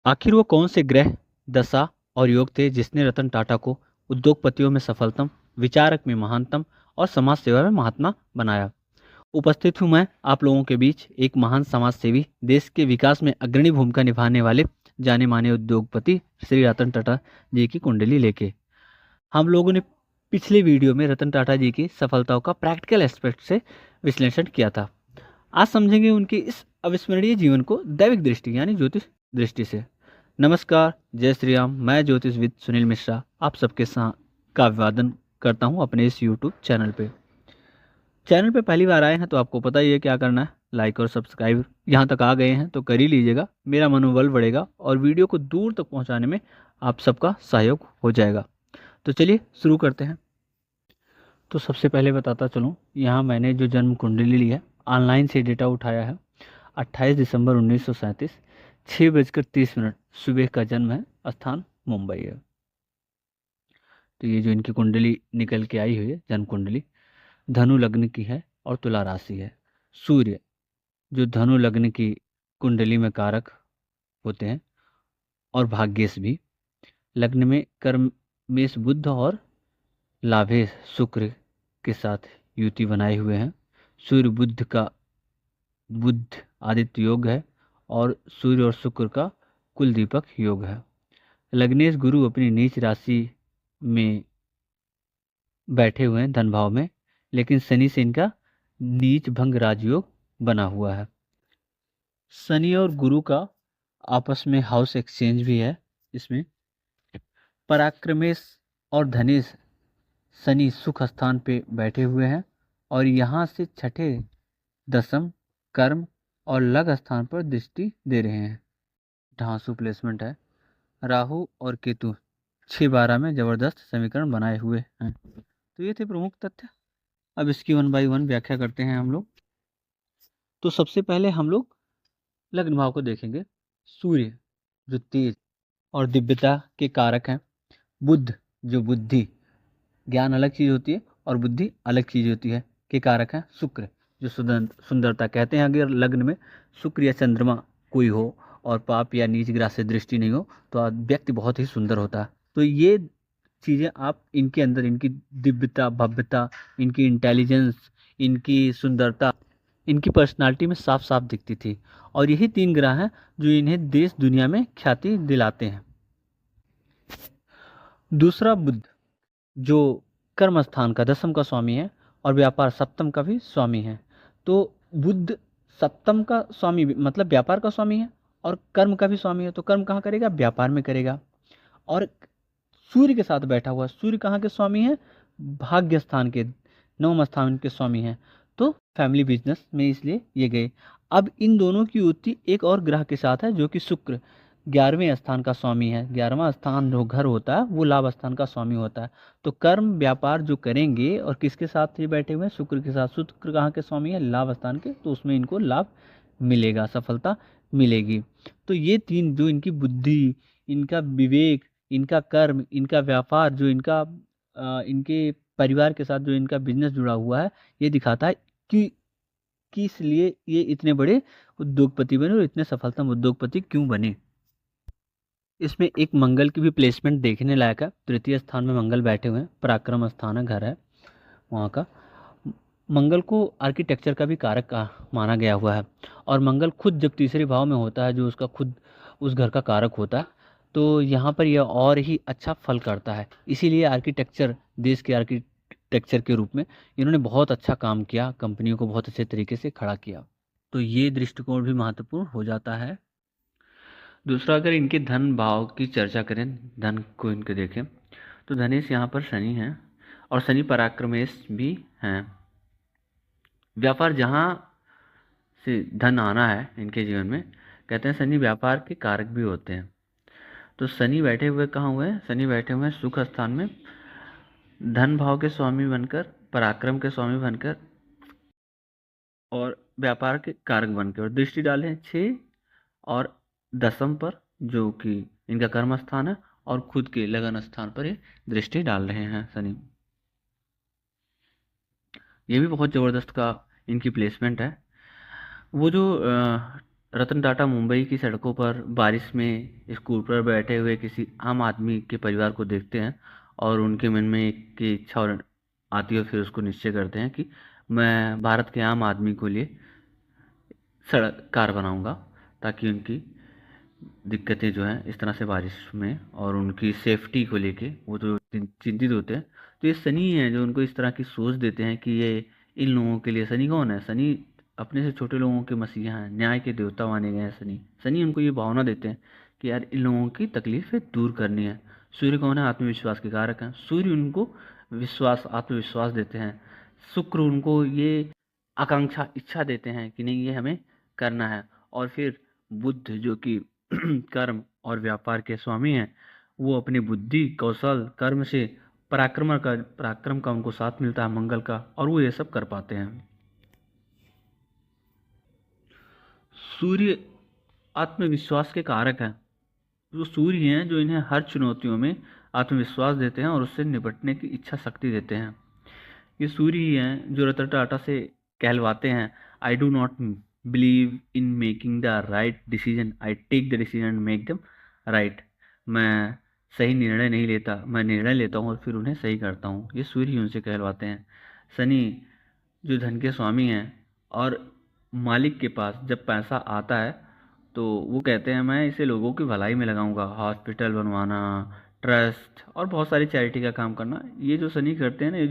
आखिर वो कौन से ग्रह, दशा और योग थे जिसने रतन टाटा को उद्योगपतियों में सफलतम, विचारक में महानतम और समाज सेवा में महात्मा बनाया। उपस्थित हूँ मैं आप लोगों के बीच एक महान समाज सेवी, देश के विकास में अग्रणी भूमिका निभाने वाले जाने माने उद्योगपति श्री रतन टाटा जी की कुंडली लेके। हम लोगों ने पिछले वीडियो में रतन टाटा जी की सफलताओं का प्रैक्टिकल एस्पेक्ट से विश्लेषण किया था। आज समझेंगे उनके इस अविस्मरणीय जीवन को दैविक दृष्टि यानी ज्योतिष दृष्टि से। नमस्कार, जय श्री राम। मैं ज्योतिषविद सुनील मिश्रा आप सबके साथ का अभिवादन करता हूं अपने इस यूट्यूब चैनल पे। चैनल पे पहली बार आए हैं तो आपको पता ही है क्या करना है, लाइक और सब्सक्राइब। यहाँ तक आ गए हैं तो कर ही लीजिएगा, मेरा मनोबल बढ़ेगा और वीडियो को दूर तक पहुँचाने में आप सबका सहयोग हो जाएगा। तो चलिए शुरू करते हैं। तो सबसे पहले बताता चलूँ, यहाँ मैंने जो जन्म कुंडली ली है ऑनलाइन से डेटा उठाया है। 28 दिसंबर 1937, 6:30 सुबह का जन्म है। स्थान मुंबई है। तो ये जो इनकी कुंडली निकल के आई हुई है, जन्म कुंडली धनु लग्न की है और तुला राशि है। सूर्य जो धनु लग्न की कुंडली में कारक होते हैं और भाग्येश भी। लग्न में कर्मेश बुध और लाभेश शुक्र के साथ युति बनाए हुए हैं। सूर्य बुध का बुध आदित्य योग है और सूर्य और शुक्र का कुल दीपक योग है। लग्नेश गुरु अपनी नीच राशि में बैठे हुए हैं धन भाव में, लेकिन शनि से इनका नीच भंग राजयोग बना हुआ है। शनि और गुरु का आपस में हाउस एक्सचेंज भी है। इसमें पराक्रमेश और धनेश शनि सुख स्थान पे बैठे हुए हैं और यहाँ से छठे दसम कर्म और लग स्थान पर दृष्टि दे रहे हैं। ढांसू प्लेसमेंट है। राहु और केतु 6-12 में जबरदस्त समीकरण बनाए हुए हैं। तो ये थे प्रमुख तथ्य। अब इसकी 1 बाय 1 व्याख्या करते हैं हम लोग। तो सबसे पहले हम लोग लग्न भाव को देखेंगे। सूर्य जो तेज और दिव्यता के कारक हैं। बुध जो बुद्धि, ज्ञान अलग चीज होती है और बुद्धि अलग चीज होती है, के कारक हैं। शुक्र जो सुंदरता, कहते हैं अगर लग्न में शुक्र या चंद्रमा कोई हो और पाप या नीच ग्रह से दृष्टि नहीं हो तो व्यक्ति बहुत ही सुंदर होता है। तो ये चीज़ें आप इनके अंदर, इनकी दिव्यता, भव्यता, इनकी इंटेलिजेंस, इनकी सुंदरता, इनकी पर्सनालिटी में साफ साफ दिखती थी। और यही 3 ग्रह हैं जो इन्हें देश दुनिया में ख्याति दिलाते हैं। दूसरा बुध जो कर्म स्थान का दसम का स्वामी है और व्यापार सप्तम का भी स्वामी है। तो बुध सप्तम का स्वामी मतलब व्यापार का स्वामी है और कर्म का भी स्वामी है। तो कर्म कहाँ करेगा? व्यापार में करेगा। और सूर्य के साथ बैठा हुआ, सूर्य कहाँ के स्वामी है? भाग्य स्थान के, नवम स्थान के स्वामी हैं। तो फैमिली बिजनेस में इसलिए ये गए। अब इन दोनों की युति एक और ग्रह के साथ है जो कि शुक्र 11वें स्थान का स्वामी है। 11वां स्थान जो घर होता है वो लाभ स्थान का स्वामी होता है। तो कर्म व्यापार जो करेंगे और किसके साथ ये बैठे हुए हैं? शुक्र के साथ। शुक्र कहाँ के स्वामी है? लाभ स्थान के। तो उसमें इनको लाभ मिलेगा, सफलता मिलेगी। तो ये 3 जो इनकी बुद्धि, इनका विवेक, इनका कर्म, इनका व्यापार, जो इनका इनके परिवार के साथ जो इनका बिजनेस जुड़ा हुआ है, ये दिखाता है कि किस लिए ये इतने बड़े उद्योगपति बने और इतने सफलतम उद्योगपति क्यों बने। इसमें एक मंगल की भी प्लेसमेंट देखने लायक है। तृतीय स्थान में मंगल बैठे हुए हैं, पराक्रम स्थान है, घर है वहाँ का। मंगल को आर्किटेक्चर का भी कारक माना गया हुआ है और मंगल खुद जब तीसरे भाव में होता है जो उसका खुद उस घर का कारक होता है, तो यहाँ पर यह और ही अच्छा फल करता है। इसीलिए आर्किटेक्चर, देश के आर्किटेक्चर के रूप में इन्होंने बहुत अच्छा काम किया, कंपनियों को बहुत अच्छे तरीके से खड़ा किया। तो ये दृष्टिकोण भी महत्वपूर्ण हो जाता है। दूसरा, अगर इनके धन भाव की चर्चा करें, धन को इनके देखें, तो धनेश यहाँ पर शनि है और शनि पराक्रमेश भी हैं। व्यापार जहाँ से धन आना है इनके जीवन में, कहते हैं शनि व्यापार के कारक भी होते हैं। तो शनि बैठे हुए कहाँ हुए हैं? शनि बैठे हुए हैं सुख स्थान में, धन भाव के स्वामी बनकर, पराक्रम के स्वामी बनकर और व्यापार के कारक बनकर, और दृष्टि डाले हैं 6 और दसम पर जो कि इनका कर्म स्थान है और खुद के लगन स्थान पर ये दृष्टि डाल रहे हैं शनि। ये भी बहुत ज़बरदस्त का इनकी प्लेसमेंट है। वो जो रतन टाटा मुंबई की सड़कों पर बारिश में स्कूटर पर बैठे हुए किसी आम आदमी के परिवार को देखते हैं और उनके मन में एक की इच्छा और आती है, फिर उसको निश्चय करते हैं कि मैं भारत के आम आदमी को लिए सड़क कार बनाऊंगा, ताकि उनकी दिक्कतें जो हैं इस तरह से बारिश में और उनकी सेफ्टी को लेके वो जो चिंतित होते हैं। तो ये सनी हैं जो उनको इस तरह की सोच देते हैं कि ये इन लोगों के लिए, सनी कौन है, सनी अपने से छोटे लोगों के मसीहा हैं, न्याय के देवता माने गए हैं सनी। सनी उनको ये भावना देते हैं कि यार इन लोगों की तकलीफें दूर करनी है। सूर्य कौन है, आत्मविश्वास के कारक हैं। सूर्य उनको विश्वास, आत्मविश्वास देते हैं। शुक्र उनको ये आकांक्षा, इच्छा देते हैं कि नहीं ये हमें करना है। और फिर बुध जो कि कर्म और व्यापार के स्वामी हैं, वो अपनी बुद्धि, कौशल, कर्म से पराक्रम का उनको साथ मिलता है, मंगल का, और वो ये सब कर पाते हैं। सूर्य आत्मविश्वास के कारक हैं। जो सूर्य हैं जो इन्हें हर चुनौतियों में आत्मविश्वास देते हैं और उससे निपटने की इच्छा शक्ति देते हैं। ये सूर्य ही हैं जो रतन टाटा से कहलवाते हैं, I do not believe in making the right decision, I take the decision make them right. मैं सही निर्णय नहीं लेता, मैं निर्णय लेता हूँ और फिर उन्हें सही करता हूँ। ये सूर्य ही उनसे कहलवाते हैं। शनि जो धन के स्वामी हैं और मालिक के पास जब पैसा आता है तो वो कहते हैं मैं इसे लोगों की भलाई में लगाऊंगा, हॉस्पिटल बनवाना, ट्रस्ट और बहुत सारी चैरिटी का काम करना। ये जो सनी करते हैं ना, ये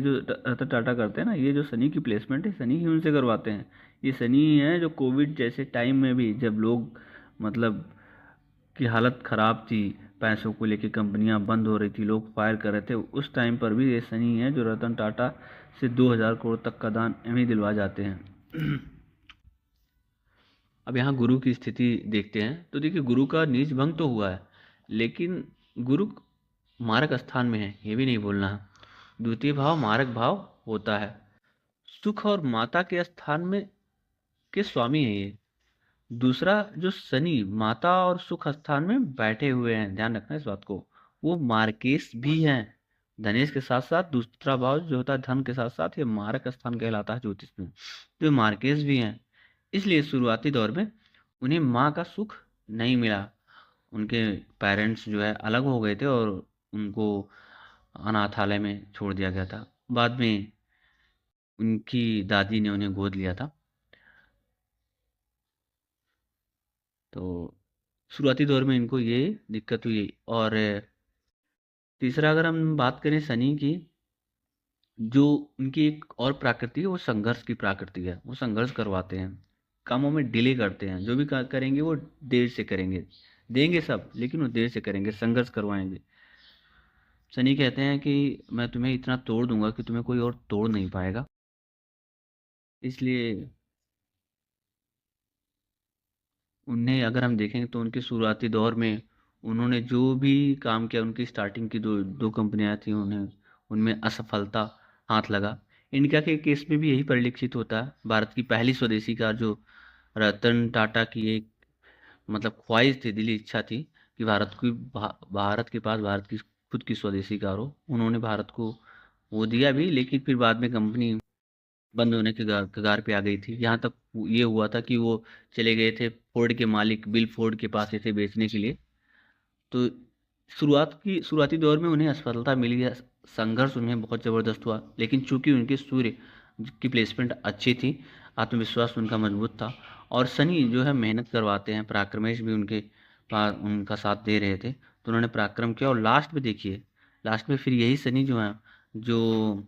जो रतन टाटा करते हैं ना, ये जो सनी की प्लेसमेंट है सनी ही उनसे करवाते हैं। ये सनी ही है जो कोविड जैसे टाइम में भी, जब लोग मतलब की हालत ख़राब थी, पैसों को लेके कंपनियां बंद हो रही थी, लोग फायर कर रहे थे, उस टाइम पर भी ये सनी है जो रतन टाटा से 2000 करोड़ तक का दान एवं ही दिलवा जाते हैं। अब यहाँ गुरु की स्थिति देखते हैं तो देखिए गुरु का नीच भंग तो हुआ है, लेकिन गुरु मारक स्थान में है, ये भी नहीं बोलना है। द्वितीय भाव मारक भाव होता है। सुख और माता के स्थान में के स्वामी है ये। दूसरा जो शनि माता और सुख स्थान में बैठे हुए हैं, ध्यान रखना इस बात को, वो मार्केश भी हैं। धनेश के साथ साथ दूसरा भाव जो होता है धन के साथ साथ, ये मारक स्थान कहलाता है ज्योतिष में, तो ये मार्केश भी हैं। इसलिए शुरुआती दौर में उन्हें माँ का सुख नहीं मिला। उनके पेरेंट्स जो है अलग हो गए थे और उनको अनाथालय में छोड़ दिया गया था। बाद में उनकी दादी ने उन्हें गोद लिया था। तो शुरुआती दौर में इनको ये दिक्कत हुई। और तीसरा अगर हम बात करें शनि की, जो उनकी एक और प्रकृति है वो संघर्ष की प्रकृति है। वो संघर्ष करवाते हैं, कामों में डिले करते हैं, जो भी करेंगे वो देर से करेंगे, देंगे सब लेकिन वो देर से करेंगे, संघर्ष करवाएंगे। शनि कहते हैं कि मैं तुम्हें इतना तोड़ दूंगा कि तुम्हें कोई और तोड़ नहीं पाएगा। इसलिए उन्हें अगर हम देखेंगे तो उनके शुरुआती दौर में उन्होंने जो भी काम किया, उनकी स्टार्टिंग की दो दो कंपनियां थी, उन्हें उनमें असफलता हाथ लगा। इंडिया के केस में भी यही परिलक्षित होता है। भारत की पहली स्वदेशी कार जो रतन टाटा की एक मतलब ख्वाहिश थी, दिली इच्छा थी कि भारत के पास भारत की खुद की स्वदेशी कार हो, उन्होंने भारत को वो दिया भी, लेकिन फिर बाद में कंपनी बंद होने के कगार पे आ गई थी। यहाँ तक ये हुआ था कि वो चले गए थे फोर्ड के मालिक बिल फोर्ड के पास इसे बेचने के लिए। तो शुरुआती दौर में उन्हें असफलता मिली है, संघर्ष उन्हें बहुत ज़बरदस्त हुआ, लेकिन चूंकि उनके सूर्य की प्लेसमेंट अच्छी थी, आत्मविश्वास उनका मजबूत था, और शनि जो है मेहनत करवाते हैं, पराक्रमेश भी उनके पास उनका साथ दे रहे थे, तो उन्होंने पराक्रम किया। और लास्ट में देखिए, लास्ट में फिर यही शनि जो है जो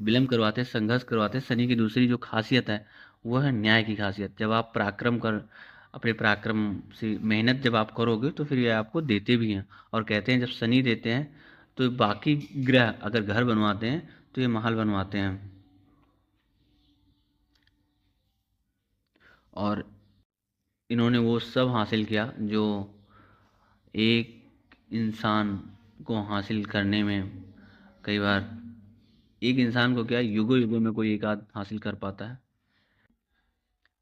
विलम्ब करवाते हैं, संघर्ष करवाते हैं। शनि की दूसरी जो खासियत है वो है न्याय की खासियत। जब आप पराक्रम कर अपने पराक्रम से मेहनत जब आप करोगे तो फिर ये आपको देते भी हैं। और कहते हैं जब शनि देते हैं तो बाकी ग्रह अगर घर बनवाते हैं तो ये महल बनवाते हैं। और इन्होंने वो सब हासिल किया जो एक इंसान को हासिल करने में कई बार, एक इंसान को क्या युगों युगों में कोई एक आध हासिल कर पाता है।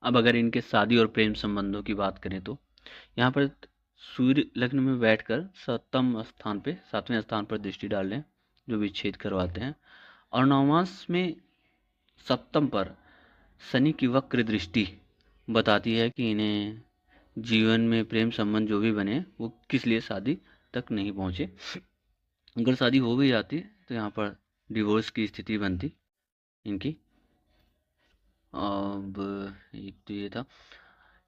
अब अगर इनके शादी और प्रेम संबंधों की बात करें तो यहाँ पर सूर्य लग्न में बैठकर सप्तम स्थान पे, सातवें स्थान पर दृष्टि डाल लें जो विच्छेद करवाते हैं। और नवमांश में सप्तम पर शनि की वक्र दृष्टि बताती है कि इन्हें जीवन में प्रेम संबंध जो भी बने वो किस लिए शादी तक नहीं पहुँचे। अगर शादी हो भी जाती तो यहाँ पर डिवोर्स की स्थिति बनती इनकी। अब एक तो ये था,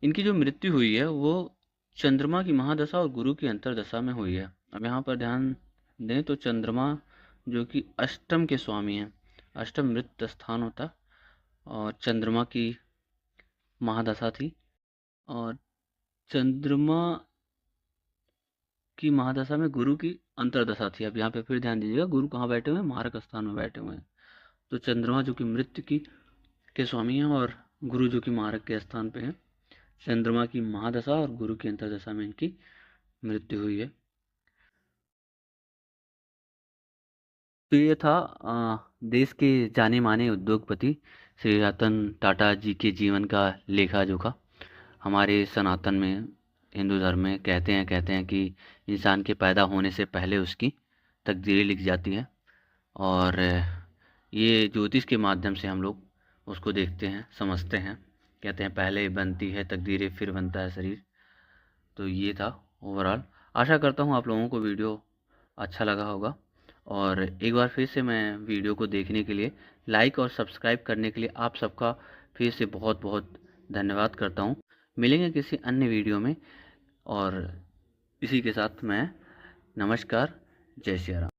इनकी जो मृत्यु हुई है वो चंद्रमा की महादशा और गुरु की अंतर्दशा में हुई है। अब यहाँ पर ध्यान दें तो चंद्रमा जो कि अष्टम के स्वामी हैं, अष्टम मृत स्थान होता, और चंद्रमा की महादशा थी, और चंद्रमा की महादशा में गुरु की अंतर्दशा थी। अब यहाँ पे फिर ध्यान दीजिएगा, गुरु कहाँ बैठे हुए हैं, मारक स्थान में बैठे हुए हैं। तो चंद्रमा जो कि मृत्यु की के स्वामी हैं और गुरु जो कि मारक के स्थान पे हैं। चंद्रमा की महादशा और गुरु की अंतर्दशा में इनकी मृत्यु हुई है। तो ये था देश के जाने माने उद्योगपति श्री रतन टाटा जी के जीवन का लेखा जोखा। हमारे सनातन में, हिंदू धर्म में कहते हैं कि इंसान के पैदा होने से पहले उसकी तकदीरें लिख जाती हैं, और ये ज्योतिष के माध्यम से हम लोग उसको देखते हैं, समझते हैं। कहते हैं पहले बनती है तकदीरें, फिर बनता है शरीर। तो ये था ओवरऑल। आशा करता हूँ आप लोगों को वीडियो अच्छा लगा होगा, और एक बार फिर से मैं वीडियो को देखने के लिए, लाइक और सब्सक्राइब करने के लिए आप सबका फिर से बहुत बहुत धन्यवाद करता हूँ। मिलेंगे किसी अन्य वीडियो में, और इसी के साथ मैं नमस्कार, जय सिया राम।